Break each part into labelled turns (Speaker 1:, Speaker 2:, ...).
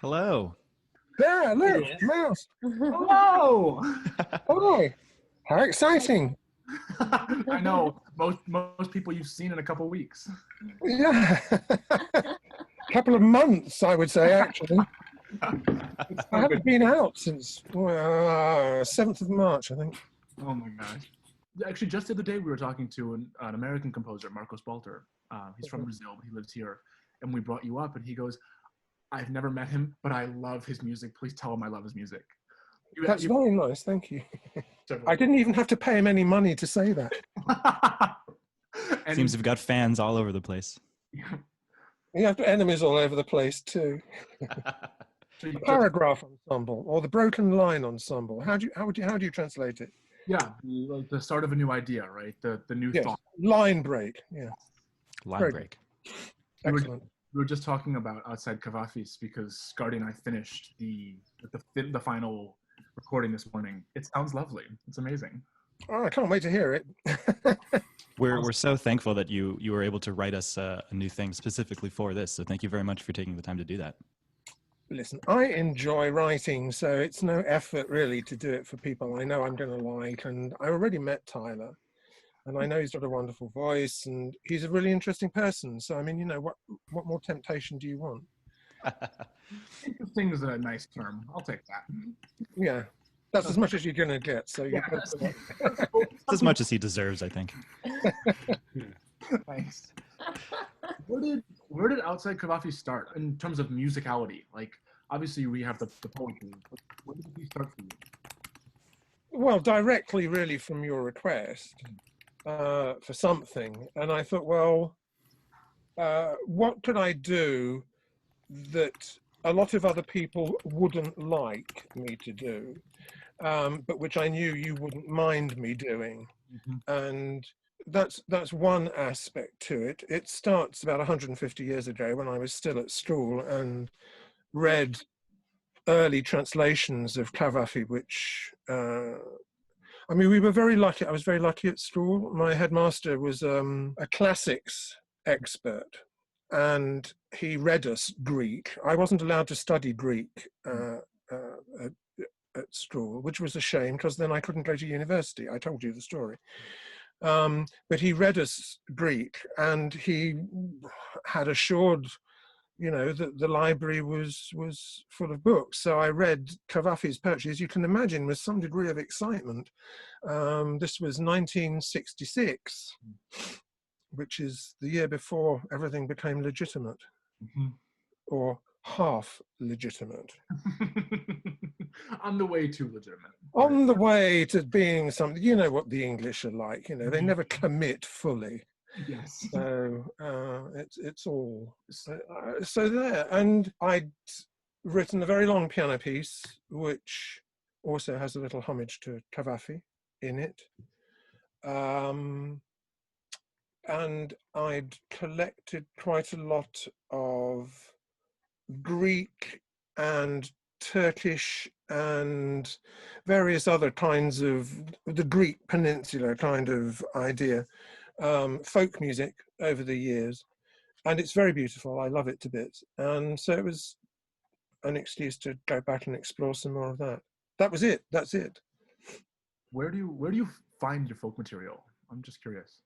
Speaker 1: Hello.
Speaker 2: There, look, mouse.
Speaker 3: Hello!
Speaker 2: Hi. How exciting.
Speaker 3: I know, most people you've seen in a couple weeks.
Speaker 2: Yeah. Couple of months, I would say, actually. I haven't been out since 7th of March, I think.
Speaker 3: Oh my gosh. Actually, just the other day we were talking to an American composer, Marcos Balter. He's from Brazil, but he lives here. And we brought you up, and he goes, I've never met him, but I love his music. Please tell him I love his music.
Speaker 2: That's very nice, thank you. I didn't even have to pay him any money to say that.
Speaker 1: Seems we've got fans all over the place.
Speaker 2: You have enemies all over the place too. The paragraph ensemble or the broken line ensemble. How do you translate it?
Speaker 3: Yeah, like the start of a new idea, right? The new thought.
Speaker 2: Line break. Yeah.
Speaker 1: Line break.
Speaker 2: Excellent.
Speaker 3: We were just talking about outside Cavafis because Garde and I finished the final recording this morning. It sounds lovely. It's amazing.
Speaker 2: Oh, I can't wait to hear it.
Speaker 1: We're so thankful that you were able to write us a new thing specifically for this. So thank you very much for taking the time to do that.
Speaker 2: Listen, I enjoy writing, so it's no effort really to do it for people I know I'm going to like. And I already met Tyler, and I know he's got a wonderful voice, and he's a really interesting person. So, I mean, you know, what more temptation do you want?
Speaker 3: Interesting is a nice term. I'll take that.
Speaker 2: Yeah, that's as much as you're going to get. So yeah,
Speaker 1: that's as much as he deserves, I think.
Speaker 3: Thanks. Where did Outside Cavafis start in terms of musicality? Like, obviously we have the poetry, but where did he start for you?
Speaker 2: Well, directly really from your request for something. And I thought, well, what could I do that a lot of other people wouldn't like me to do, but which I knew you wouldn't mind me doing. And that's one aspect to it. It starts about 150 years ago when I was still at school and read early translations of Cavafy, which, I mean, we were very lucky. I was very lucky at school. My headmaster was a classics expert, and he read us Greek. I wasn't allowed to study Greek at school, which was a shame because then I couldn't go to university. I told you the story. But he read us Greek, and he had assured, you know, that the library was full of books. So I read Cavafy's poetry, as you can imagine, with some degree of excitement. This was 1966, which is the year before everything became legitimate, or half legitimate.
Speaker 3: On the way to legitimate.
Speaker 2: On the way to being something, you know what the English are like, you know, they never commit fully.
Speaker 3: Yes.
Speaker 2: So it's all so there. And I'd written a very long piano piece, which also has a little homage to Cavafy in it. And I'd collected quite a lot of Greek and Turkish and various other kinds of the Greek peninsula kind of idea, folk music over the years, and it's very beautiful. I love it to bits, and so it was an excuse to go back and explore some more of that. That was it. That's it.
Speaker 3: Where do you find your folk material? I'm just curious.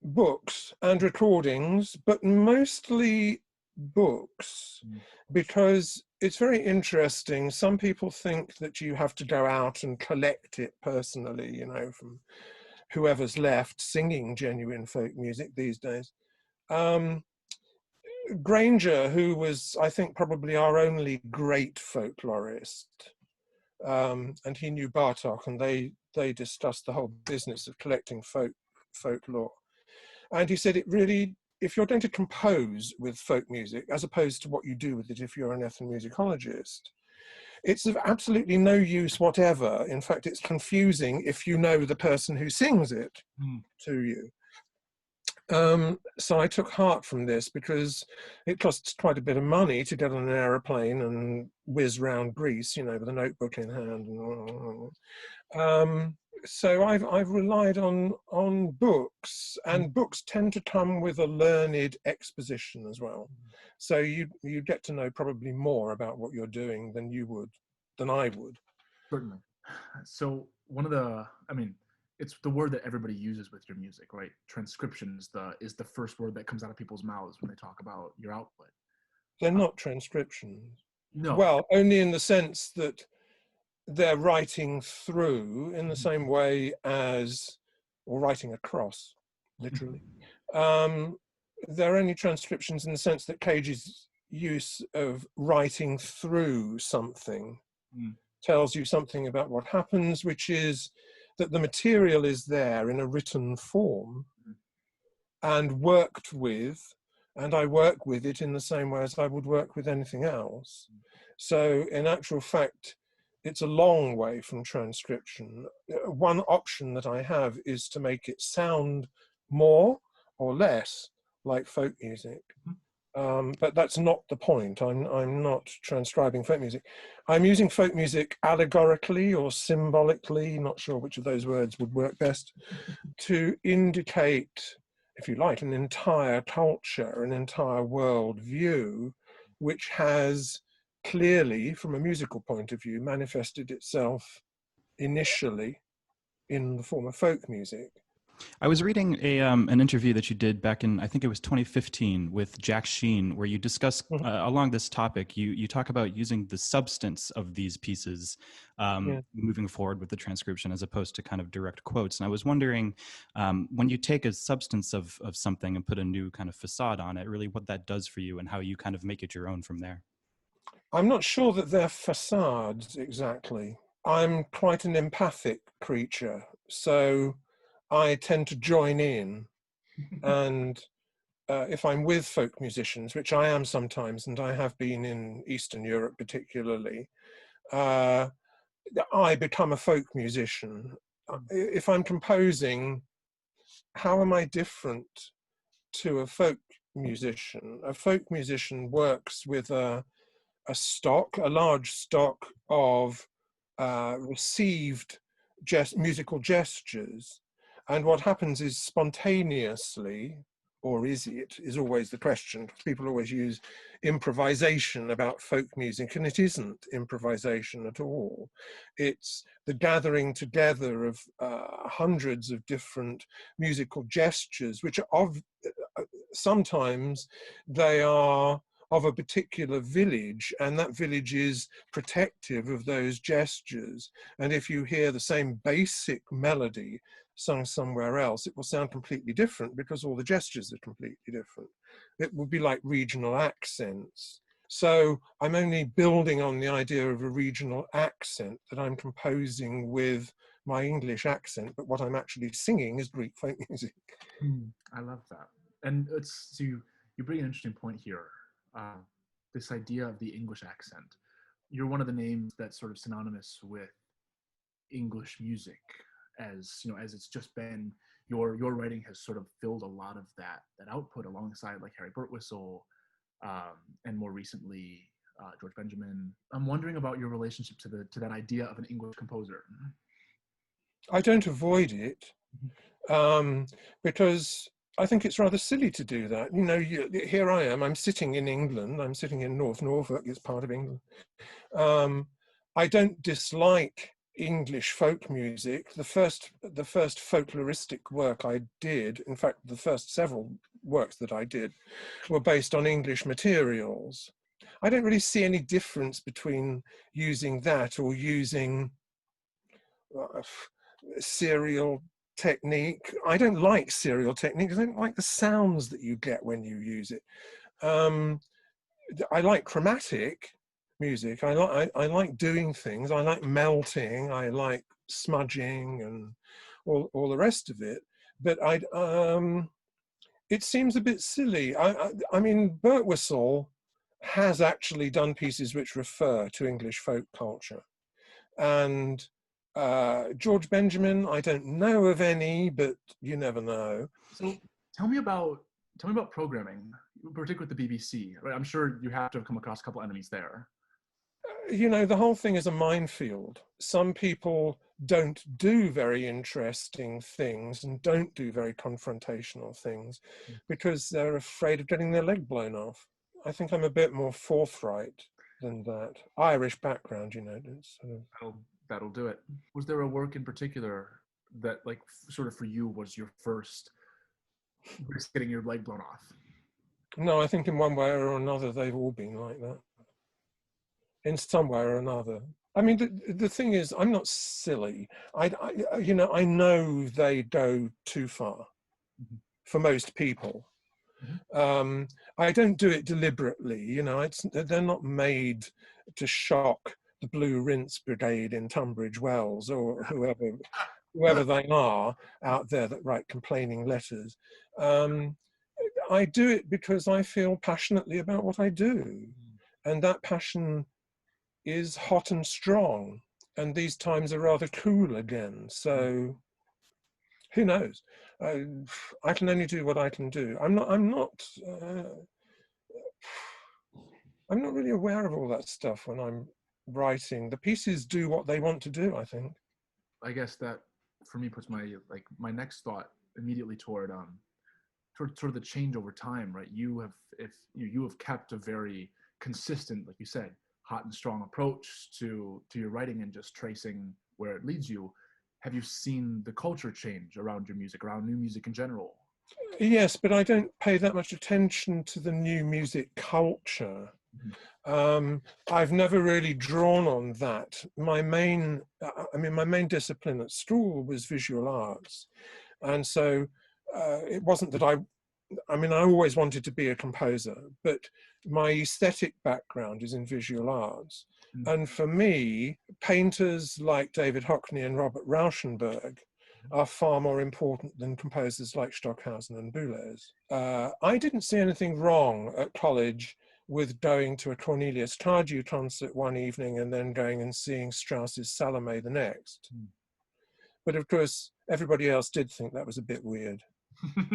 Speaker 2: Books and recordings, but mostly books, because it's very interesting. Some people think that you have to go out and collect it personally, you know, from whoever's left singing genuine folk music these days. Granger, who was, I think, probably our only great folklorist, and he knew Bartok, and they discussed the whole business of collecting folklore. And he said it really, if you're going to compose with folk music, as opposed to what you do with it if you're an ethnomusicologist, it's of absolutely no use whatever. In fact, it's confusing if you know the person who sings it to you. So I took heart from this because it costs quite a bit of money to get on an aeroplane and whiz round Greece, you know, with a notebook in hand. So I've relied on books, and books tend to come with a learned exposition as well. So you get to know probably more about what you're doing than I would.
Speaker 3: Certainly. So one of the, I mean, it's the word that everybody uses with your music, right? Transcription is the first word that comes out of people's mouths when they talk about your output.
Speaker 2: They're not transcriptions.
Speaker 3: No.
Speaker 2: Well, only in the sense that they're writing through in the same way as, or writing across, literally. They're only transcriptions in the sense that Cage's use of writing through something tells you something about what happens, which is that the material is there in a written form and worked with, and I work with it in the same way as I would work with anything else. So in actual fact, it's a long way from transcription. One option that I have is to make it sound more or less like folk music. But that's not the point. I'm not transcribing folk music. I'm using folk music allegorically or symbolically, not sure which of those words would work best, to indicate, if you like, an entire culture, an entire world view, which has clearly, from a musical point of view, manifested itself initially in the form of folk music.
Speaker 1: I was reading an interview that you did back in, I think it was 2015, with Jack Sheen, where you discuss along this topic. You talk about using the substance of these pieces moving forward with the transcription, as opposed to kind of direct quotes. And I was wondering, when you take a substance of something and put a new kind of facade on it, really what that does for you and how you kind of make it your own from there.
Speaker 2: I'm not sure that they're facades exactly. I'm quite an empathic creature, so I tend to join in. And if I'm with folk musicians, which I am sometimes, and I have been in Eastern Europe particularly, I become a folk musician. If I'm composing, how am I different to a folk musician? A folk musician works with a large stock of received musical gestures. And what happens is spontaneously, or is always the question. People always use improvisation about folk music, and it isn't improvisation at all. It's the gathering together of hundreds of different musical gestures, which are sometimes they are of a particular village, and that village is protective of those gestures. And if you hear the same basic melody sung somewhere else, it will sound completely different because all the gestures are completely different. It would be like regional accents. So I'm only building on the idea of a regional accent, that I'm composing with my English accent, but what I'm actually singing is Greek folk music.
Speaker 3: I love that. And so you bring an interesting point here. This idea of the English accent. You're one of the names that's sort of synonymous with English music, as you know, as it's just been your writing has sort of filled a lot of that output alongside like Harry Birtwistle, and more recently George Benjamin. I'm wondering about your relationship to that idea of an English composer.
Speaker 2: I don't avoid it because I think it's rather silly to do that. You know, here I am, I'm sitting in England, I'm sitting in North Norfolk, it's part of England. I don't dislike English folk music. The first folkloristic work I did, in fact, the first several works that I did were based on English materials. I don't really see any difference between using that or using serial technique. I don't like serial technique. I don't like the sounds that you get when you use it. I like chromatic music. I like doing things. I like melting. I like smudging and all the rest of it. But it seems a bit silly. I mean, Birtwistle has actually done pieces which refer to English folk culture, and George Benjamin, I don't know of any, but you never know.
Speaker 3: So tell me about programming, particularly with the BBC. Right? I'm sure you have to have come across a couple enemies there.
Speaker 2: You know, the whole thing is a minefield. Some people don't do very interesting things and don't do very confrontational things because they're afraid of getting their leg blown off. I think I'm a bit more forthright than that. Irish background, you know. It's sort of...
Speaker 3: That'll do it. Was there a work in particular that, like, sort of for you was your first risk getting your leg blown off?
Speaker 2: No, I think in one way or another they've all been like that. In some way or another. I mean, the thing is, I'm not silly. You know, I know they go too far for most people. I don't do it deliberately. You know, they're not made to shock the Blue Rinse Brigade in Tunbridge Wells or whoever they are out there that write complaining letters. I do it because I feel passionately about what I do, and that passion is hot and strong, and these times are rather cool again. So who knows? I can only do what I can do. I'm not really aware of all that stuff when I'm writing. The pieces do what they want to do, I think.
Speaker 3: I guess that for me puts my next thought immediately toward sort of the change over time, right? You have kept a very consistent, like you said, hot and strong approach to your writing and just tracing where it leads you. Have you seen the culture change around your music, around new music in general?
Speaker 2: Yes, but I don't pay that much attention to the new music culture. I've never really drawn on that. My main discipline at school was visual arts, and so it wasn't that I always wanted to be a composer, but my aesthetic background is in visual arts. And for me, painters like David Hockney and Robert Rauschenberg are far more important than composers like Stockhausen and Boulez. I didn't see anything wrong at college with going to a Cornelius Cardew concert one evening and then going and seeing Strauss's Salome the next. But of course, everybody else did think that was a bit weird.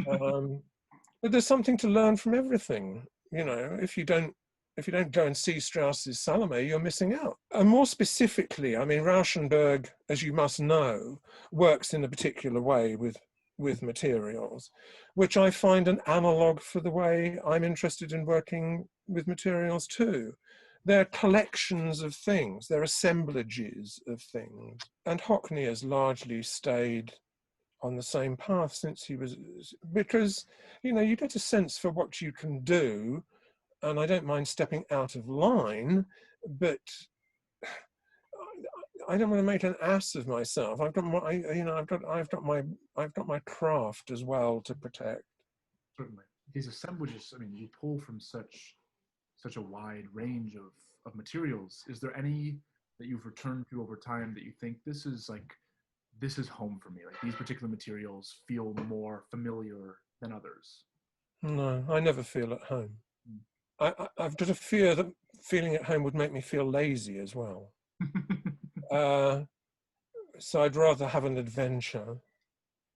Speaker 2: But there's something to learn from everything. You know, if you don't go and see Strauss's Salome, you're missing out. And more specifically, I mean, Rauschenberg, as you must know, works in a particular way with materials, which I find an analog for the way I'm interested in working with materials too. They're collections of things, they're assemblages of things. And Hockney has largely stayed on the same path since he was, because, you know, you get a sense for what you can do, and I don't mind stepping out of line, but I don't want to make an ass of myself. I've got my craft as well to protect.
Speaker 3: Certainly, these assemblages. I mean, you pull from such a wide range of materials. Is there any that you've returned to over time that you think this is home for me? Like, these particular materials feel more familiar than others?
Speaker 2: No, I never feel at home. I've got a fear that feeling at home would make me feel lazy as well. So I'd rather have an adventure,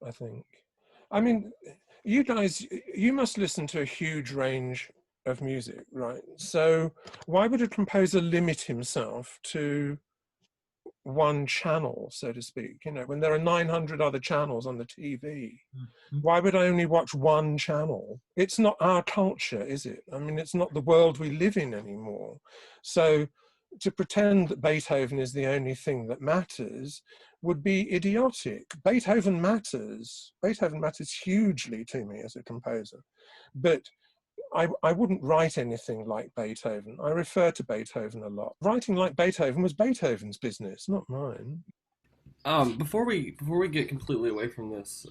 Speaker 2: I think. I mean, you guys, you must listen to a huge range of music, right? So why would a composer limit himself to one channel, so to speak, you know, when there are 900 other channels on the TV? Why would I only watch one channel? It's not our culture, is it? I mean, it's not the world we live in anymore. So to pretend that Beethoven is the only thing that matters would be idiotic. Beethoven matters. Beethoven matters hugely to me as a composer, but I wouldn't write anything like Beethoven. I refer to Beethoven a lot. Writing like Beethoven was Beethoven's business, not mine.
Speaker 4: Before we get completely away from this,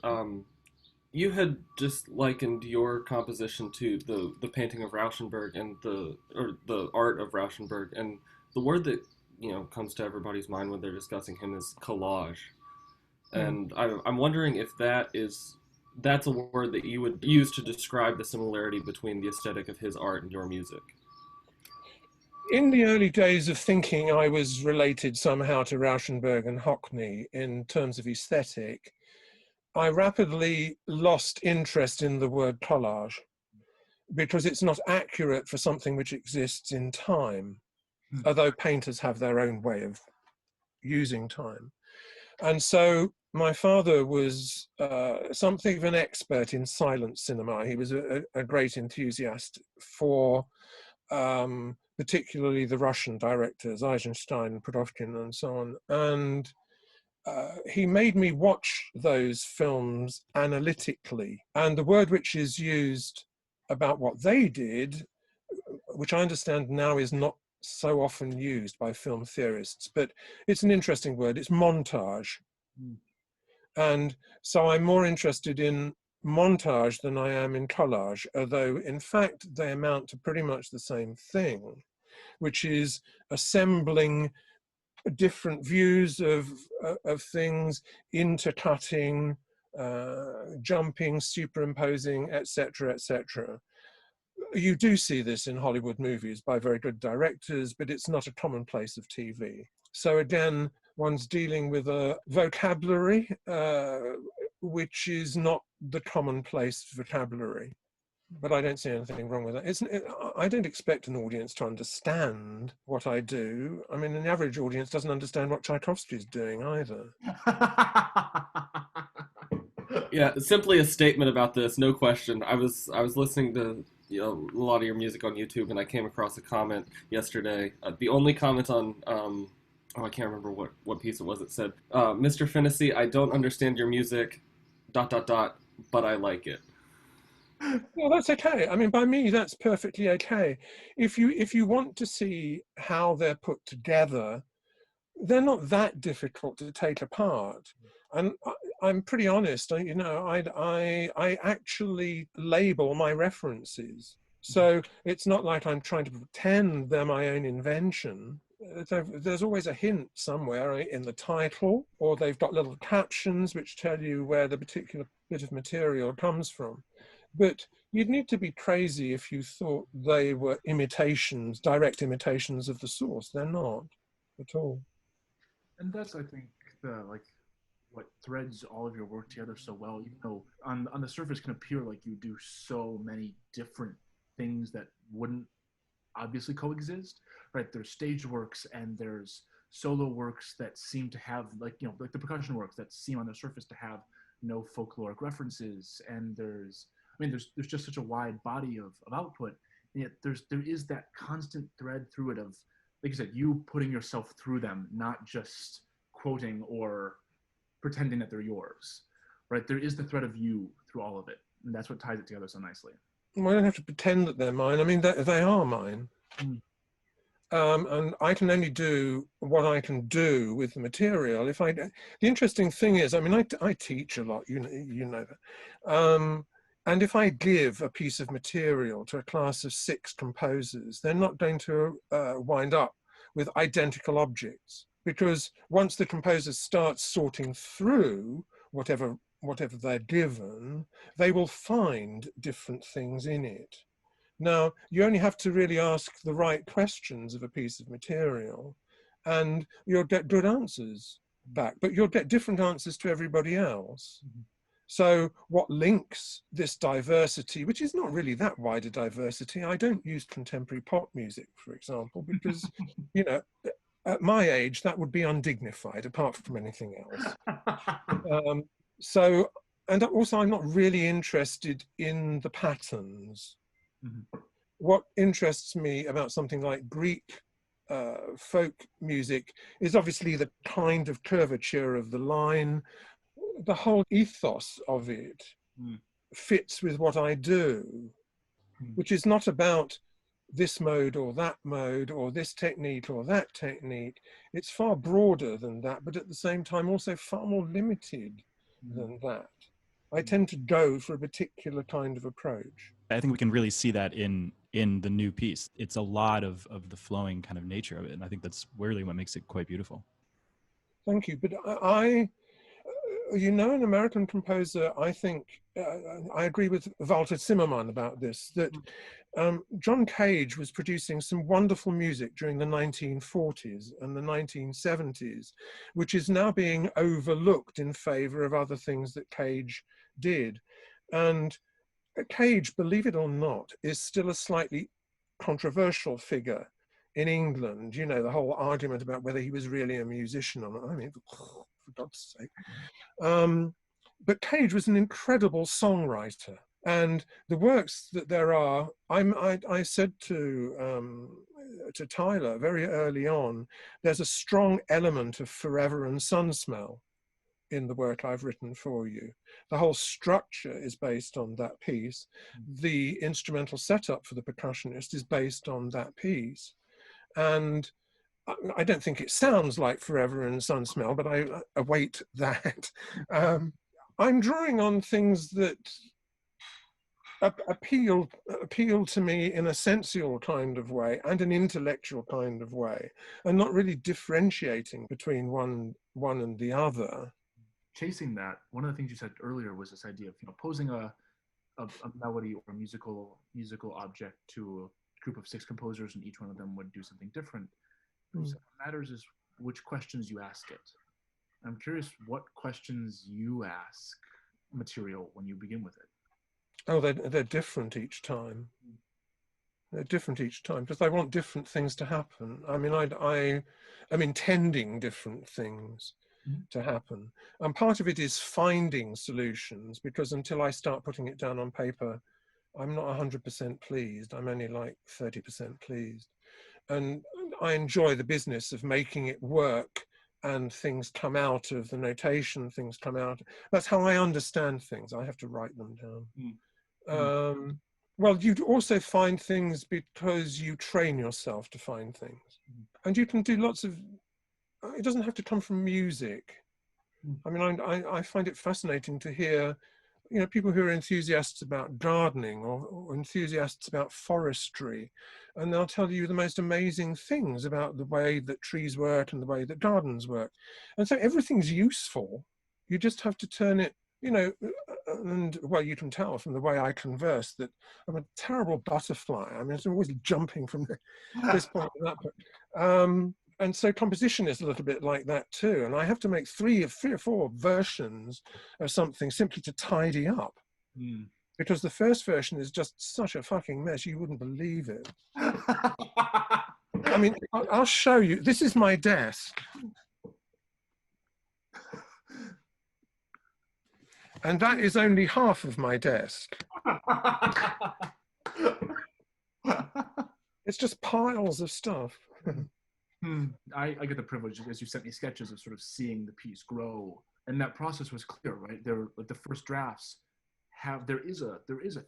Speaker 4: you had just likened your composition to the painting of Rauschenberg and the art of Rauschenberg, and the word that, you know, comes to everybody's mind when they're discussing him is collage. And I'm wondering if that's a word that you would use to describe the similarity between the aesthetic of his art and your music.
Speaker 2: In the early days of thinking I was related somehow to Rauschenberg and Hockney in terms of aesthetic, I rapidly lost interest in the word collage because it's not accurate for something which exists in time, although painters have their own way of using time. And so my father was something of an expert in silent cinema. He was a great enthusiast for particularly the Russian directors, Eisenstein, Produkhin, and so on. And he made me watch those films analytically. And the word which is used about what they did, which I understand now is not so often used by film theorists, but it's an interesting word, it's montage. Mm. And so I'm more interested in montage than I am in collage, although in fact they amount to pretty much the same thing, which is assembling different views of things, intercutting, jumping, superimposing, etc., etc. You do see this in Hollywood movies by very good directors, but it's not a commonplace of TV. So again, one's dealing with a vocabulary which is not the commonplace vocabulary. But I don't see anything wrong with that. I don't expect an audience to understand what I do. I mean, an average audience doesn't understand what Tchaikovsky's doing either.
Speaker 4: Yeah, simply a statement about this, no question. I was listening to a lot of your music on YouTube, and I came across a comment yesterday. The only comment on I can't remember what piece it was. It said, "Mr. Finnissy, I don't understand your music, ... but I like it."
Speaker 2: Well, that's okay. I mean, by me, that's perfectly okay. If you want to see how they're put together, they're not that difficult to take apart. And I'm pretty honest. I actually label my references, so it's not like I'm trying to pretend they're my own invention. There's always a hint somewhere in the title, or they've got little captions which tell you where the particular bit of material comes from. But you'd need to be crazy if you thought they were imitations, direct imitations of the source. They're not at all.
Speaker 3: And that's, I think, what threads all of your work together so well. You know, on the surface can appear like you do so many different things that wouldn't obviously coexist, right? There's stage works and there's solo works that seem to have, like the percussion works that seem on the surface to have no folkloric references, and there's just such a wide body of output, and yet there is that constant thread through it of, like you said, you putting yourself through them, not just quoting or pretending that they're yours, right? There is the thread of you through all of it, and that's what ties it together so nicely.
Speaker 2: Well, I don't have to pretend that they're mine. I mean, they are mine. Mm. And I can only do what I can do with the material. The interesting thing is, I mean, I teach a lot, you know that. And if I give a piece of material to a class of 6 composers, they're not going to wind up with identical objects, because once the composer starts sorting through whatever they're given, they will find different things in it. Now, you only have to really ask the right questions of a piece of material, and you'll get good answers back, but you'll get different answers to everybody else. Mm-hmm. So what links this diversity, which is not really that wide a diversity? I don't use contemporary pop music, for example, because, at my age, that would be undignified, apart from anything else. And also, I'm not really interested in the patterns. Mm-hmm. What interests me about something like Greek folk music is obviously the kind of curvature of the line. The whole ethos of it fits with what I do, which is not about this mode or that mode or this technique or that technique. It's far broader than that, but at the same time also far more limited than that. I tend to go for a particular kind of approach.
Speaker 1: I think we can really see that in the new piece. It's a lot of the flowing kind of nature of it, and I think that's really what makes it quite beautiful.
Speaker 2: Thank you. But an American composer, I think, I agree with Walter Zimmermann about this, that John Cage was producing some wonderful music during the 1940s and the 1970s, which is now being overlooked in favor of other things that Cage did. And Cage, believe it or not, is still a slightly controversial figure in England. The whole argument about whether he was really a musician or not. I mean, for God's sake. But Cage was an incredible songwriter. And the works that there are, I said to Tyler very early on, there's a strong element of Forever and Sun Smell in the work I've written for you. The whole structure is based on that piece. The instrumental setup for the percussionist is based on that piece. And I don't think it sounds like Forever and Sun Smell, but I await that. I'm drawing on things that appeal to me in a sensual kind of way and an intellectual kind of way, and not really differentiating between one and the other.
Speaker 3: Chasing that, one of the things you said earlier was this idea of posing a melody or a musical object to a group of 6 composers, and each one of them would do something different. So what matters is which questions you ask it. I'm curious what questions you ask material when you begin with it.
Speaker 2: Oh, they're different each time. They're different each time because I want different things to happen. I mean, I'm intending different things to happen. And part of it is finding solutions, because until I start putting it down on paper, I'm not 100% pleased. I'm only like 30% pleased. And I enjoy the business of making it work, and things come out of the notation, things come out. That's how I understand things. I have to write them down. Well, you also find things because you train yourself to find things. And you can do lots of, it doesn't have to come from music. I mean, I find it fascinating to hear, people who are enthusiasts about gardening or enthusiasts about forestry, and they'll tell you the most amazing things about the way that trees work and the way that gardens work. And so everything's useful. You just have to turn it, and well, you can tell from the way I converse that I'm a terrible butterfly. I mean, I'm always jumping from this point to that point. And so composition is a little bit like that too. And I have to make three or four versions of something simply to tidy up. Because the first version is just such a fucking mess, you wouldn't believe it. I mean, I'll show you. This is my desk. And that is only half of my desk. It's just piles of stuff.
Speaker 3: I get the privilege, as you sent me sketches, of sort of seeing the piece grow, and that process was clear, right? There, like the first drafts there is a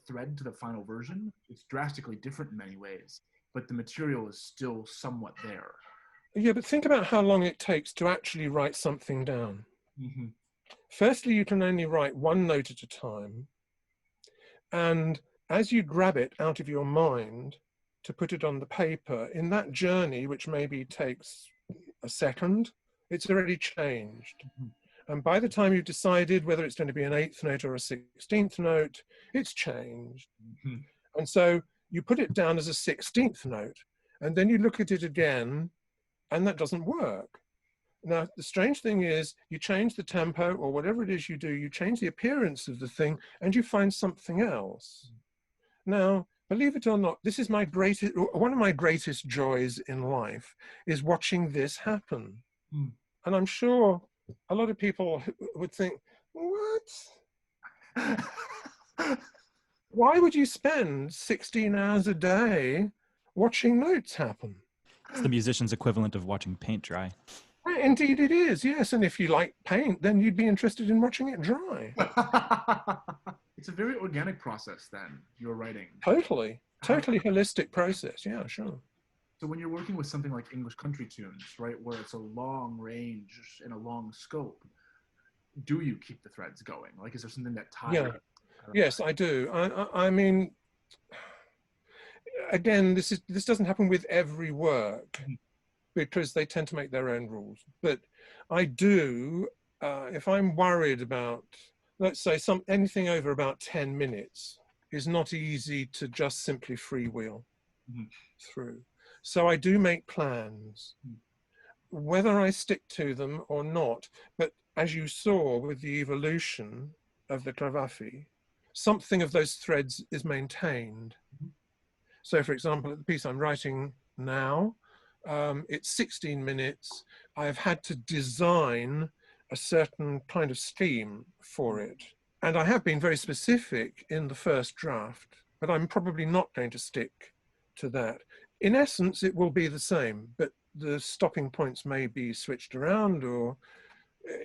Speaker 3: thread to the final version. It's drastically different in many ways, but the material is still somewhat there.
Speaker 2: Yeah, but think about how long it takes to actually write something down. Firstly, you can only write one note at a time, and as you grab it out of your mind to put it on the paper, in that journey, which maybe takes a second, it's already changed. And by the time you've decided whether it's going to be an 8th note or a 16th note, it's changed. And so you put it down as a 16th note, and then you look at it again, and that doesn't work. Now, the strange thing is, you change the tempo or whatever it is you do, you change the appearance of the thing, and you find something else. Now, believe it or not, this is one of my greatest joys in life is watching this happen. And I'm sure a lot of people would think, what? Why would you spend 16 hours a day watching notes happen?
Speaker 1: It's the musician's equivalent of watching paint dry.
Speaker 2: Indeed it is, yes. And if you like paint, then you'd be interested in watching it dry.
Speaker 3: It's a very organic process then, your writing.
Speaker 2: Totally holistic process, yeah, sure.
Speaker 3: So when you're working with something like English country tunes, right, where it's a long range and a long scope, do you keep the threads going? Like, is there something that ties?
Speaker 2: Yeah, yes, I do. I mean, again, this doesn't happen with every work, because they tend to make their own rules. But I do, if I'm worried about, let's say anything over about 10 minutes is not easy to just simply freewheel through. So I do make plans, whether I stick to them or not. But as you saw with the evolution of the clavafi, something of those threads is maintained. So for example, the piece I'm writing now, it's 16 minutes. I've had to design a certain kind of scheme for it. And I have been very specific in the first draft, but I'm probably not going to stick to that. In essence, it will be the same, but the stopping points may be switched around, or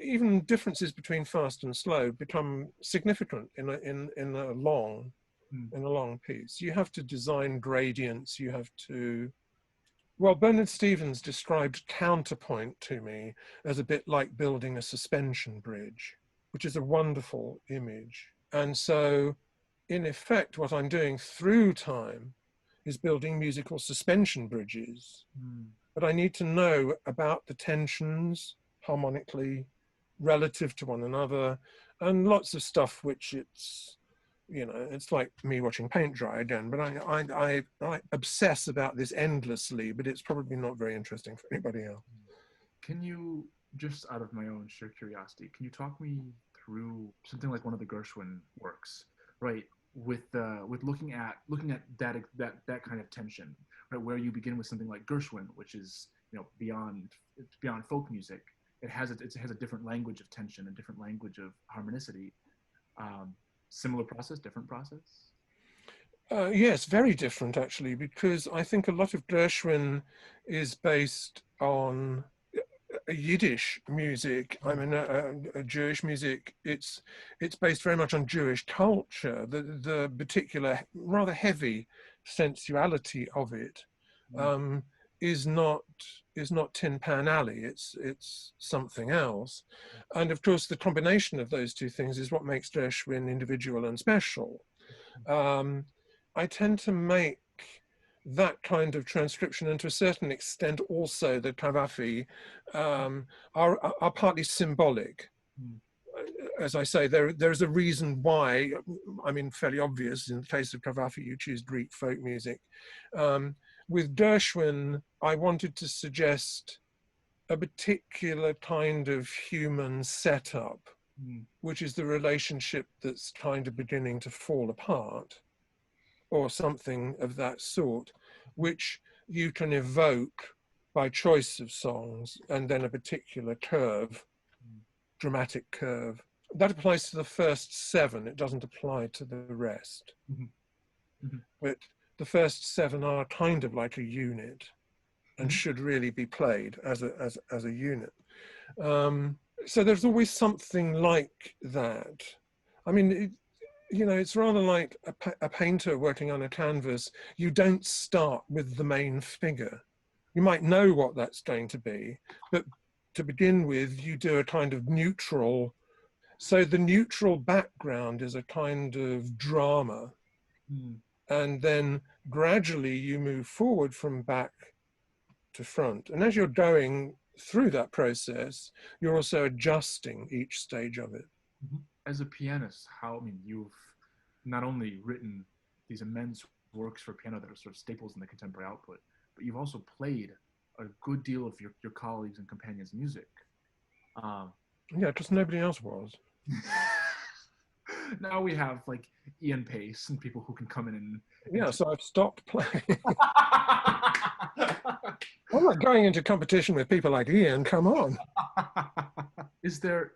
Speaker 2: even differences between fast and slow become significant in a long piece. You have to design gradients. You have to. Well, Bernard Stevens described counterpoint to me as a bit like building a suspension bridge, which is a wonderful image. And so, in effect, what I'm doing through time is building musical suspension bridges. But I need to know about the tensions harmonically relative to one another, and lots of stuff which it's, you know, it's like me watching paint dry again, but I obsess about this endlessly, but it's probably not very interesting for anybody else.
Speaker 3: Can you, just out of my own sheer curiosity, can you talk me through something like one of the Gershwin works, right? With looking at that kind of tension, right? Where you begin with something like Gershwin, which is, you know, beyond folk music. It has a different language of tension, a different language of harmonicity. Similar process, different process?
Speaker 2: Yes, very different actually, because I think a lot of Gershwin is based on Yiddish music. I mean, a Jewish music. It's based very much on Jewish culture. The particular rather heavy sensuality of it is not Tin Pan Alley. It's something else. And of course, the combination of those two things is what makes Gershwin individual and special. I tend to make that kind of transcription, and to a certain extent also the Cavafi, are partly symbolic. As I say, there's a reason why. I mean, fairly obvious. In the case of Cavafi, you choose Greek folk music. With Gershwin, I wanted to suggest a particular kind of human setup, which is the relationship that's kind of beginning to fall apart, or something of that sort, which you can evoke by choice of songs, and then a particular curve, dramatic curve. That applies to the first 7. It doesn't apply to the rest. But the first 7 are kind of like a unit and should really be played as a unit. So there's always something like that. I mean, you know, it's rather like a painter working on a canvas. You don't start with the main figure. You might know what that's going to be, but to begin with, you do a kind of neutral. So the neutral background is a kind of drama. And then gradually you move forward from back to front. And as you're going through that process, you're also adjusting each stage of it.
Speaker 3: As a pianist, I mean, you've not only written these immense works for piano that are sort of staples in the contemporary output, but you've also played a good deal of your colleagues and companions' music.
Speaker 2: Yeah, because nobody else was.
Speaker 3: Now we have like Ian Pace and people who can come in and
Speaker 2: yeah, so I've stopped playing. I'm not going into competition with people like Ian, come on.
Speaker 3: Is there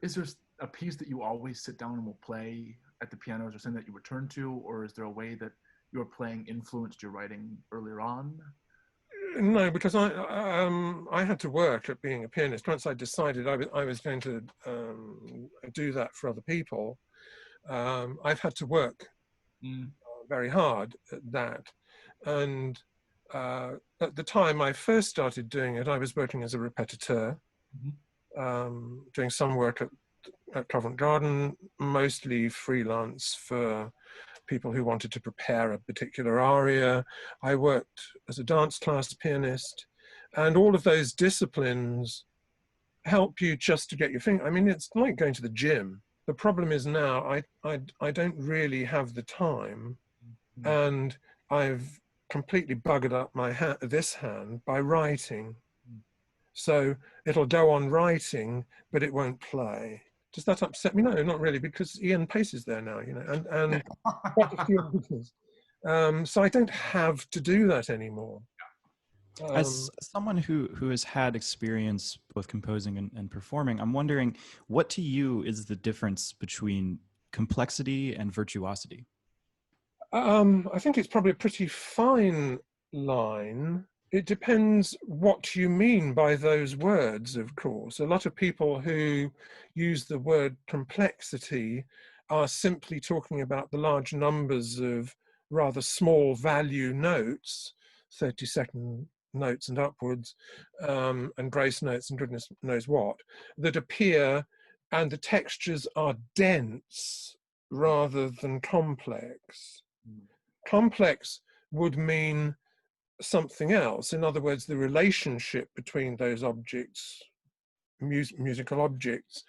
Speaker 3: a piece that you always sit down and will play at the piano? Is there something that you return to, or is there a way that your playing influenced your writing earlier on?
Speaker 2: No, because I had to work at being a pianist. Once I decided I was going to do that for other people, I've had to work very hard at that. And at the time I first started doing it, I was working as a repetiteur, doing some work at Covent Garden, mostly freelance for people who wanted to prepare a particular aria. I worked as a dance class pianist, and all of those disciplines help you just to get your finger. I mean, it's like going to the gym. The problem is now I don't really have the time, and I've completely buggered up my this hand by writing. So it'll go on writing, but it won't play. Does that upset me? No, not really, because Ian Pace is there now, you know, and quite a few others. So I don't have to do that anymore.
Speaker 1: As someone who has had experience both composing and performing, I'm wondering what to you is the difference between complexity and virtuosity?
Speaker 2: I think it's probably a pretty fine line. It depends what you mean by those words, of course. A lot of people who use the word complexity are simply talking about the large numbers of rather small value notes, 30-second notes and upwards, and grace notes and goodness knows what, that appear, and the textures are dense rather than complex. Complex would mean something else. In other words, the relationship between those objects, musical objects,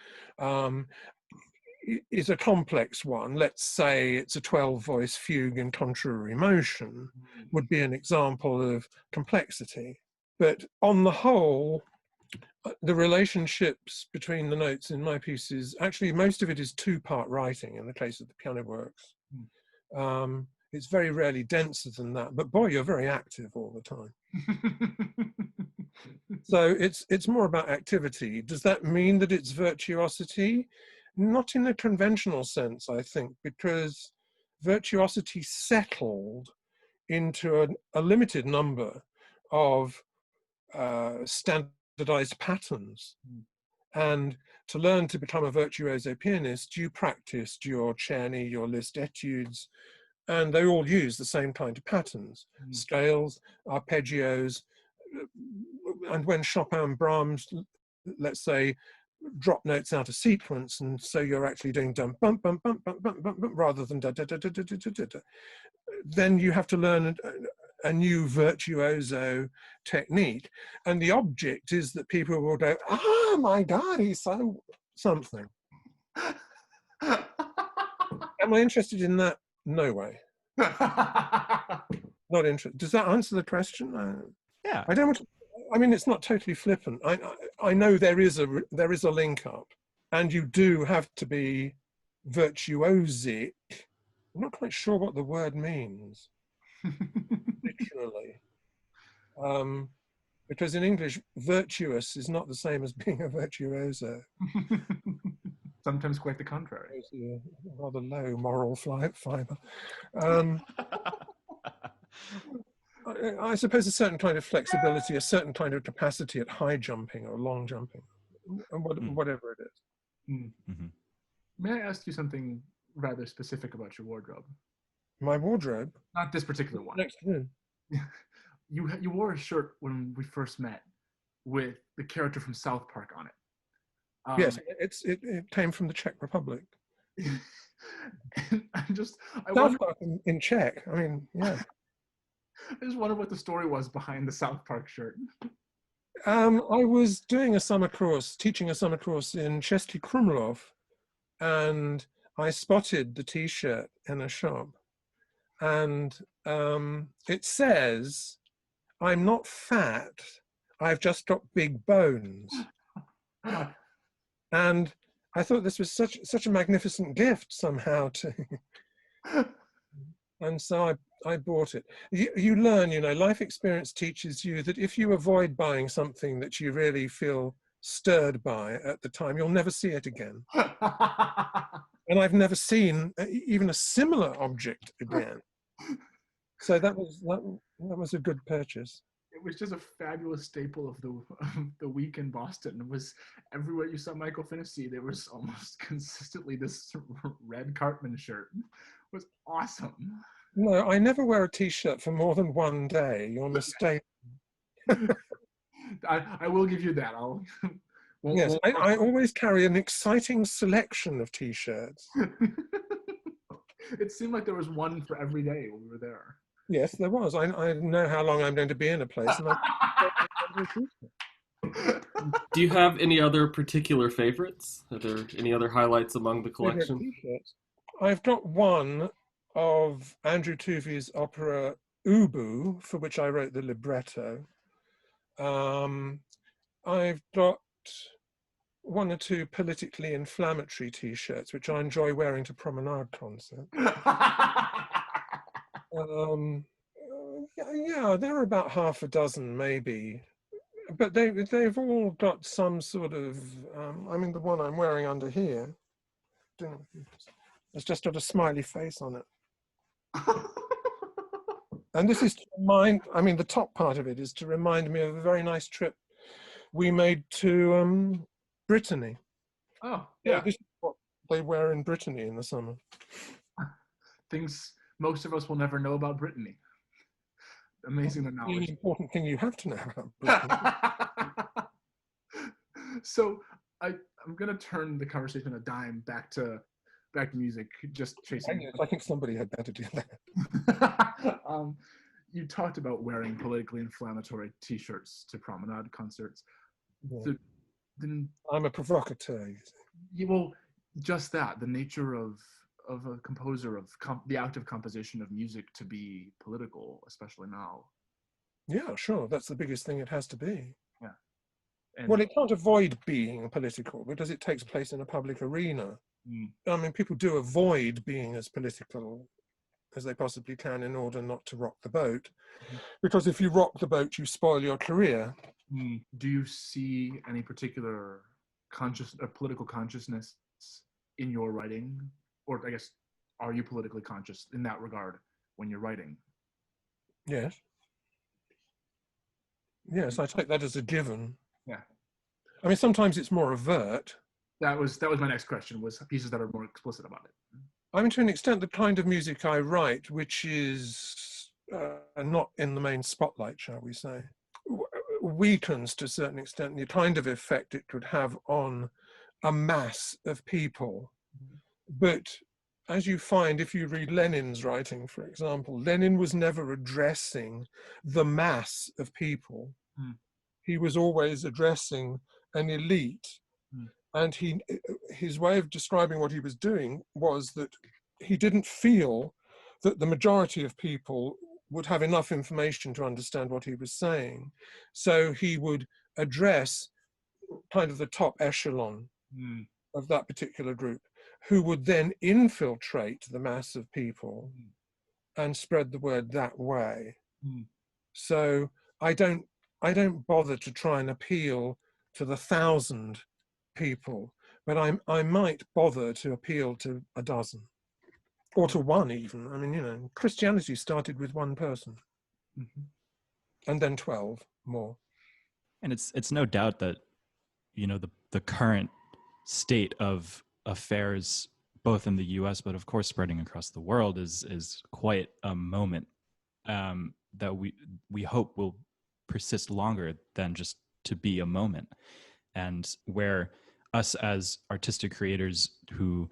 Speaker 2: is a complex one. Let's say it's a 12-voice fugue in contrary motion, would be an example of complexity. But on the whole, the relationships between the notes in my pieces, actually most of it is two-part writing in the case of the piano works. It's very rarely denser than that, but boy, you're very active all the time. So it's more about activity. Does that mean that it's virtuosity? Not in a conventional sense, I think, because virtuosity settled into a limited number of standardized patterns. And to learn to become a virtuoso pianist, you practiced your Czerny, your Liszt etudes, and they all use the same kind of patterns, scales, arpeggios, and when Chopin and Brahms, let's say, drop notes out of sequence, and so you're actually doing dum bum bum bum bum bum bum bum rather than da da da da da da da da. Then you have to learn a new virtuoso technique, and the object is that people will go, "Ah, my God, he's so something." Am I interested in that? No way. Not interested. Does that answer the question?
Speaker 1: Yeah.
Speaker 2: I don't want to, I mean, it's not totally flippant. I know there is a link up, and you do have to be virtuosic. I'm not quite sure what the word means, literally. Because in English, virtuous is not the same as being a virtuoso.
Speaker 3: Sometimes quite the contrary.
Speaker 2: It's a rather low moral fiber. I suppose a certain kind of flexibility, a certain kind of capacity at high jumping or long jumping, whatever it is.
Speaker 1: Mm-hmm.
Speaker 3: May I ask you something rather specific about your wardrobe?
Speaker 2: My wardrobe?
Speaker 3: Not this particular one.
Speaker 2: Next room.
Speaker 3: You wore a shirt when we first met with the character from South Park on it.
Speaker 2: Yes, it came from the Czech Republic.
Speaker 3: I
Speaker 2: South Park in Czech. I mean, yeah.
Speaker 3: I just wonder what the story was behind the South Park shirt.
Speaker 2: I was doing a summer course, teaching a summer course in Český Krumlov, and I spotted the T-shirt in a shop, and it says, "I'm not fat, I've just got big bones." And I thought this was such a magnificent gift somehow to, and so I bought it. You learn, life experience teaches you that if you avoid buying something that you really feel stirred by at the time, you'll never see it again. And I've never seen even a similar object again. So that was a good purchase.
Speaker 3: It was just a fabulous staple of the week in Boston. It was everywhere you saw Michael Finnissy, there was almost consistently this red Cartman shirt. It was awesome.
Speaker 2: No, I never wear a T-shirt for more than one day. You're mistaken.
Speaker 3: I will give you that.
Speaker 2: Yes, I always carry an exciting selection of T-shirts.
Speaker 3: It seemed like there was one for every day when we were there.
Speaker 2: Yes, there was. I know how long I'm going to be in a place. And
Speaker 4: Do you have any other particular favorites? Are there any other highlights among the collection?
Speaker 2: I've got one of Andrew Tuvey's opera Ubu, for which I wrote the libretto. I've got one or two politically inflammatory T-shirts, which I enjoy wearing to promenade concerts. Yeah, there are about half a dozen maybe, but they've all got some sort of. I mean, the one I'm wearing under here, it's just got a smiley face on it. And this is to remind. I mean, the top part of it is to remind me of a very nice trip we made to Brittany.
Speaker 3: Oh, yeah.
Speaker 2: This is what they wear in Brittany in the summer.
Speaker 3: Things most of us will never know about Brittany. Amazing the knowledge.
Speaker 2: The important thing you have to know about Brittany.
Speaker 3: So I'm gonna turn the conversation a dime back to music. Just chasing.
Speaker 2: I think somebody had better do that.
Speaker 3: You talked about wearing politically inflammatory T-shirts to promenade concerts.
Speaker 2: Yeah. I'm a provocateur. You see.
Speaker 3: Well, just that, the nature of a composer, of the act of composition of music to be political, especially now.
Speaker 2: Yeah, sure. That's the biggest thing it has to be.
Speaker 3: Yeah. And
Speaker 2: well, it can't avoid being political because it takes place in a public arena. I mean, people do avoid being as political as they possibly can in order not to rock the boat. Because if you rock the boat, you spoil your career.
Speaker 3: Do you see any particular political consciousness in your writing? Or I guess, are you politically conscious in that regard when you're writing?
Speaker 2: Yes. Yes, I take that as a given.
Speaker 3: Yeah.
Speaker 2: I mean, sometimes it's more overt.
Speaker 3: That was my next question, was pieces that are more explicit about it.
Speaker 2: I mean, to an extent, the kind of music I write, which is not in the main spotlight, shall we say, weakens to a certain extent the kind of effect it could have on a mass of people. But as you find, if you read Lenin's writing, for example, Lenin was never addressing the mass of people. He was always addressing an elite. And his way of describing what he was doing was that he didn't feel that the majority of people would have enough information to understand what he was saying. So he would address kind of the top echelon of that particular group, who would then infiltrate the mass of people and spread the word that way. So I don't bother to try and appeal to the 1,000 people, but I might bother to appeal to a dozen or to one even. I mean, you know, Christianity started with one person and then 12 more. And
Speaker 1: it's no doubt that, you know, the current state of affairs, both in the US, but of course spreading across the world, is quite a moment that we hope will persist longer than just to be a moment. And where us as artistic creators who,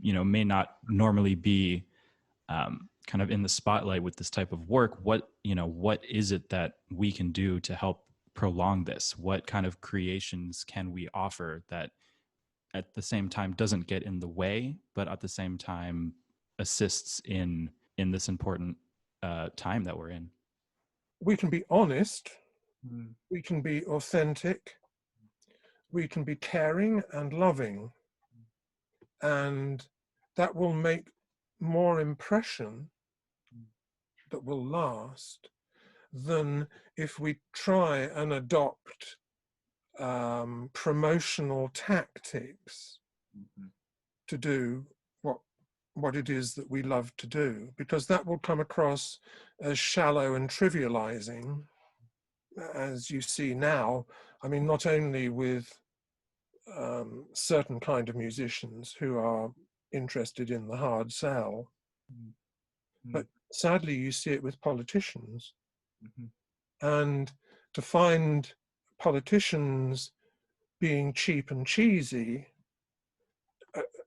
Speaker 1: you know, may not normally be kind of in the spotlight with this type of work, what is it that we can do to help prolong this? What kind of creations can we offer that at the same time doesn't get in the way, but at the same time assists in this important time that we're in?
Speaker 2: We can be honest, we can be authentic, we can be caring and loving, and that will make more impression that will last than if we try and adopt promotional tactics to do what it is that we love to do, because that will come across as shallow and trivializing, as you see now. I mean, not only with certain kind of musicians who are interested in the hard sell, but sadly you see it with politicians. And to find politicians being cheap and cheesy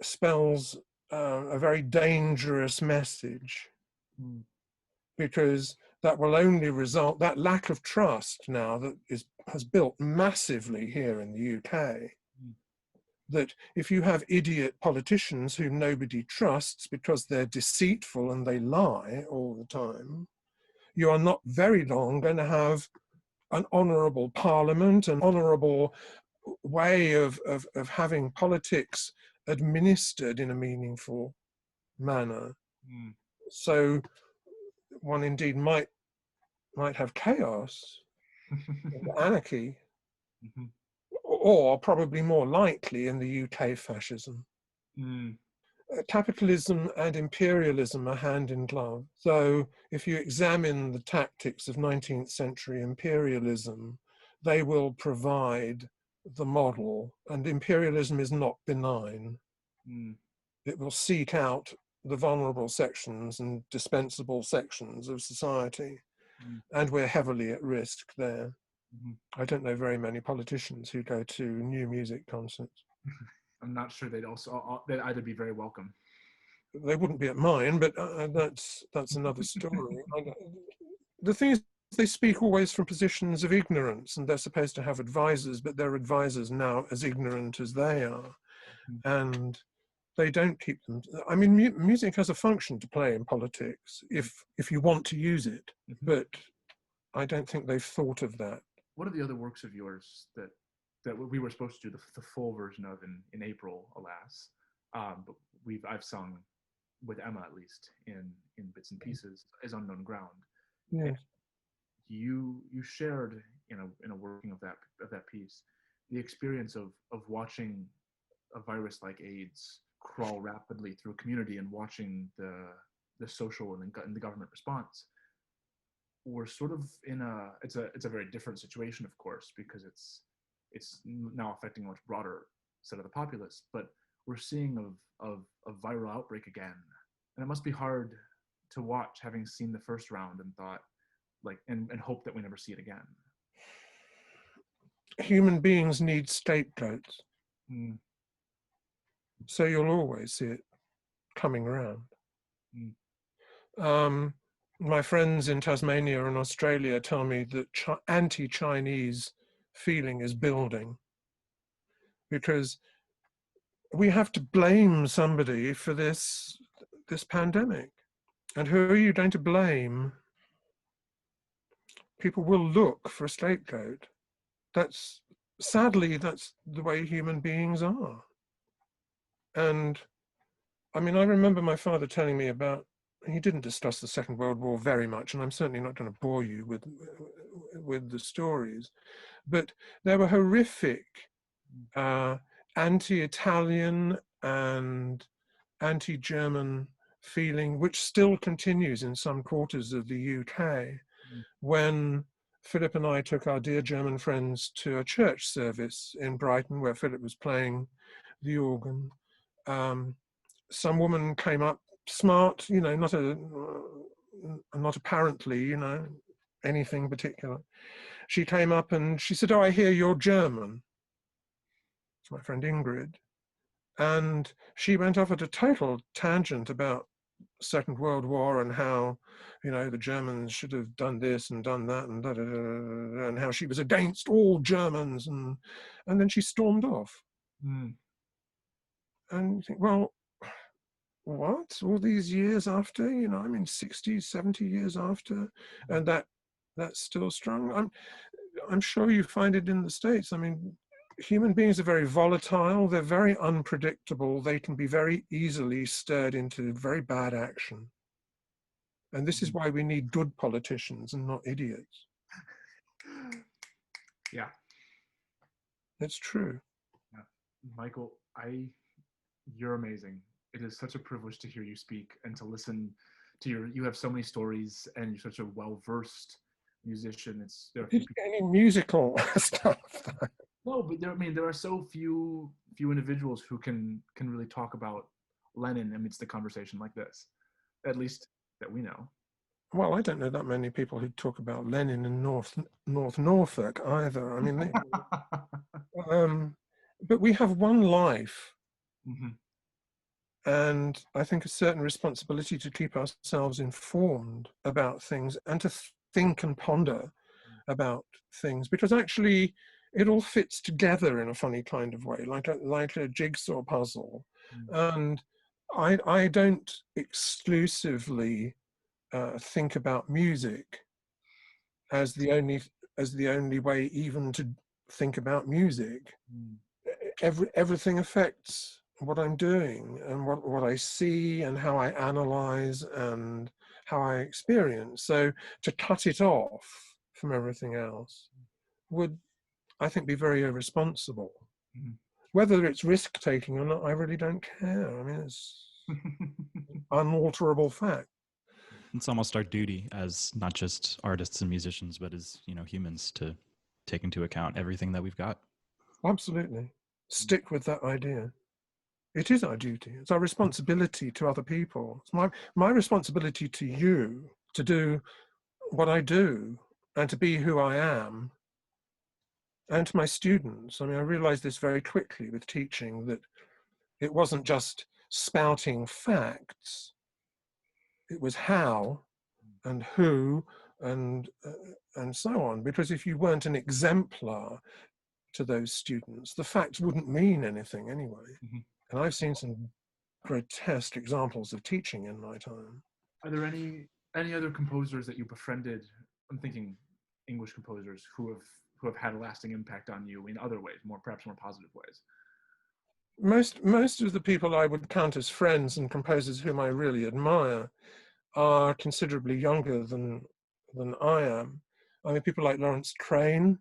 Speaker 2: spells a very dangerous message, because that will only result, that lack of trust now that has built massively here in the UK, that if you have idiot politicians whom nobody trusts because they're deceitful and they lie all the time, you are not very long going to have an honourable parliament, an honourable way of having politics administered in a meaningful manner. So one indeed might might have chaos and anarchy,
Speaker 3: Mhm.
Speaker 2: or probably more likely in the UK, fascism.
Speaker 3: Mm.
Speaker 2: Capitalism and imperialism are hand in glove. So if you examine the tactics of 19th century imperialism, they will provide the model, and imperialism is not benign.
Speaker 3: Mm.
Speaker 2: It will seek out the vulnerable sections and dispensable sections of society, and we're heavily at risk there.
Speaker 3: Mhm.
Speaker 2: I don't know very many politicians who go to new music concerts.
Speaker 3: I'm not sure they'd either be very welcome.
Speaker 2: They wouldn't be at mine, but that's another story. The thing is, they speak always from positions of ignorance, and they're supposed to have advisors, but their advisors now as ignorant as they are, and they don't keep them. I mean, music has a function to play in politics if you want to use it, but I don't think they've thought of that.
Speaker 3: What are the other works of yours that we were supposed to do the full version of in April, alas? But I've sung with Emma, at least in bits and pieces, is Unknown Ground.
Speaker 2: Yes.
Speaker 3: You shared in a working of that piece the experience of watching a virus like AIDS crawl rapidly through a community and watching the social and the government response. We're sort of in it's a very different situation, of course, because it's now affecting a much broader set of the populace, but we're seeing of a viral outbreak again, and it must be hard to watch, having seen the first round and thought and hope that we never see it again.
Speaker 2: Human beings need scapegoats.
Speaker 3: Mm.
Speaker 2: So you'll always see it coming around. My friends in Tasmania and Australia tell me that anti-Chinese feeling is building, because we have to blame somebody for this pandemic. And who are you going to blame? People will look for a scapegoat. Sadly, that's the way human beings are. And I mean, I remember my father telling me about, he didn't discuss the Second World War very much, and I'm certainly not going to bore you with the stories, but there were horrific anti-Italian and anti-German feeling, which still continues in some quarters of the UK. When Philip and I took our dear German friends to a church service in Brighton, where Philip was playing the organ, some woman came up, smart, not apparently, anything particular. She came up and she said, "Oh, I hear you're German." It's my friend Ingrid. And she went off at a total tangent about Second World War and how, the Germans should have done this and done that and and how she was against all Germans, and then she stormed off. And you think, well, what? All these years after, 60, 70 years after, and that's still strong. I'm sure you find it in the States. I mean, human beings are very volatile. They're very unpredictable. They can be very easily stirred into very bad action. And this is why we need good politicians and not idiots.
Speaker 3: Yeah.
Speaker 2: It's true.
Speaker 3: Yeah. Michael, you're amazing. It is such a privilege to hear you speak and to listen to you have so many stories, and you're such a well-versed musician.
Speaker 2: There are any musical stuff.
Speaker 3: No, but there are so few individuals who can really talk about Lenin amidst the conversation like this, at least that we know.
Speaker 2: Well, I don't know that many people who talk about Lenin in North Norfolk either. I mean, but we have one life. And I think a certain responsibility to keep ourselves informed about things and to think and ponder about things, because actually it all fits together in a funny kind of way, like a jigsaw puzzle. And I don't exclusively think about music as the only way even to think about music. Everything affects what I'm doing and what I see and how I analyze and how I experience. So to cut it off from everything else would, I think, be very irresponsible.
Speaker 3: Mm-hmm.
Speaker 2: Whether it's risk-taking or not, I really don't care. I mean, it's unalterable fact.
Speaker 1: It's almost our duty as not just artists and musicians, but as, you know, humans to take into account everything that we've got.
Speaker 2: Absolutely. Stick with that idea. It is our duty. It's our responsibility to other people. It's my responsibility to you to do what I do and to be who I am, and to my students. I mean, I realized this very quickly with teaching, that it wasn't just spouting facts. It was how and who and so on. Because if you weren't an exemplar to those students, the facts wouldn't mean anything anyway.
Speaker 3: Mm-hmm.
Speaker 2: And I've seen some grotesque examples of teaching in my time.
Speaker 3: Are there any other composers that you befriended? I'm thinking English composers who have had a lasting impact on you in other ways, perhaps more positive ways.
Speaker 2: Most of the people I would count as friends and composers whom I really admire are considerably younger than I am. I mean, people like Lawrence Crane,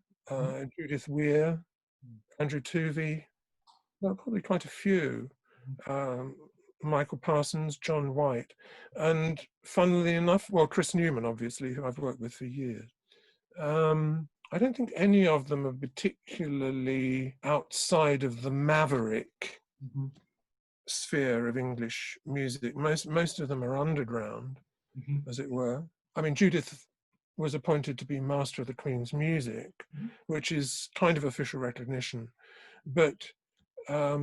Speaker 2: Judith Weir, Andrew Tuvey. There are probably quite a few. Michael Parsons, John White, and funnily enough, well, Chris Newman, obviously, who I've worked with for years. I don't think any of them are particularly outside of the maverick sphere of English music. Most of them are underground, as it were. I mean, Judith was appointed to be Master of the Queen's Music, which is kind of official recognition, but a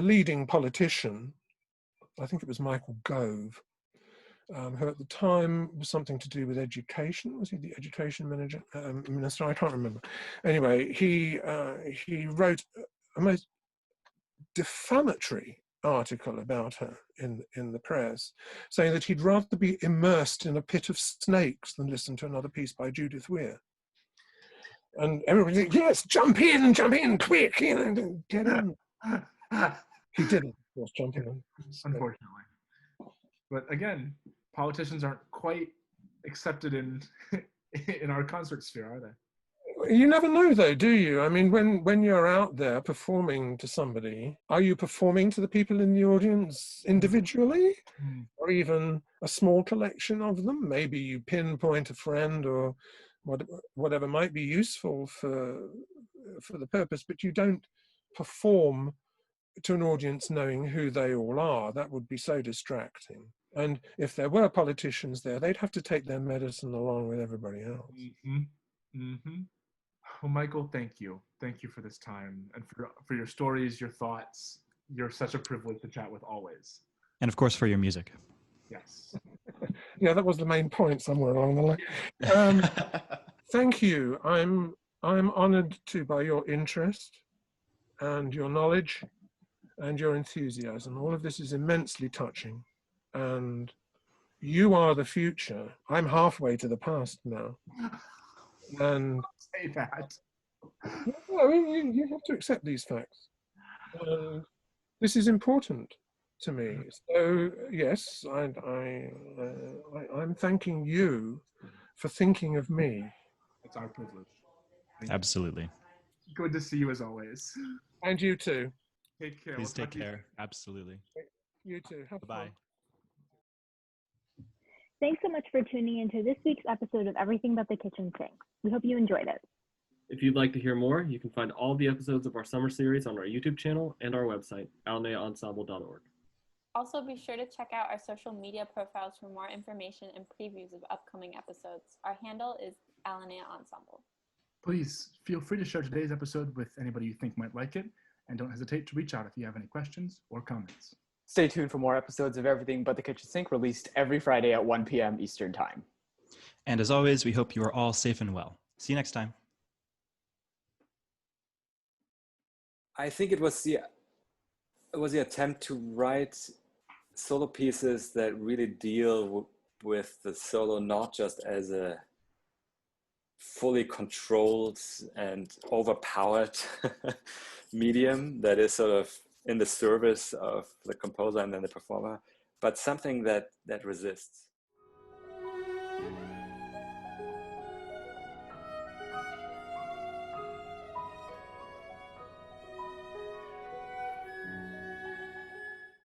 Speaker 2: leading politician, I think it was Michael Gove, who at the time was something to do with education. Was he the education minister? I can't remember. Anyway, he wrote a most defamatory article about her in the press, saying that he'd rather be immersed in a pit of snakes than listen to another piece by Judith Weir. And everybody said, yes, jump in, quick, you know, get in. He didn't, of course, jump in.
Speaker 3: Unfortunately. But again, politicians aren't quite accepted in our concert sphere, are they?
Speaker 2: You never know, though, do you? I mean, when you're out there performing to somebody, are you performing to the people in the audience individually, or even a small collection of them? Maybe you pinpoint a friend or whatever might be useful for the purpose, but you don't perform to an audience knowing who they all are. That would be so distracting. And if there were politicians there, they'd have to take their medicine along with everybody else.
Speaker 3: Well, Michael, thank you. Thank you for this time and for your stories, your thoughts. You're such a privilege to chat with always.
Speaker 1: And of course, for your music.
Speaker 3: Yes.
Speaker 2: Yeah, that was the main point somewhere along the line. Thank you. I'm honored by your interest and your knowledge and your enthusiasm. All of this is immensely touching. And you are the future. I'm halfway to the past now. And
Speaker 3: say that.
Speaker 2: I mean, you have to accept these facts. This is important to me. So yes, I'm thanking you for thinking of me.
Speaker 3: It's our privilege.
Speaker 1: Absolutely.
Speaker 3: Good to see you as always.
Speaker 2: And you too.
Speaker 3: Take care.
Speaker 1: Please take care. Absolutely.
Speaker 2: You too. Have
Speaker 1: Bye-bye.
Speaker 2: fun.
Speaker 5: Thanks so much for tuning into this week's episode of Everything But the Kitchen Sinks. We hope you enjoyed it.
Speaker 4: If you'd like to hear more, you can find all the episodes of our summer series on our YouTube channel and our website, alineaensemble.org.
Speaker 6: Also, be sure to check out our social media profiles for more information and previews of upcoming episodes. Our handle is Alinéa Ensemble.
Speaker 3: Please feel free to share today's episode with anybody you think might like it, and don't hesitate to reach out if you have any questions or comments.
Speaker 7: Stay tuned for more episodes of Everything But the Kitchen Sink, released every Friday at 1 p.m. Eastern Time.
Speaker 1: And as always, we hope you are all safe and well. See you next time.
Speaker 8: I think it was the attempt to write solo pieces that really deal with the solo not just as a fully controlled and overpowered medium that is sort of in the service of the composer and then the performer, but something that resists.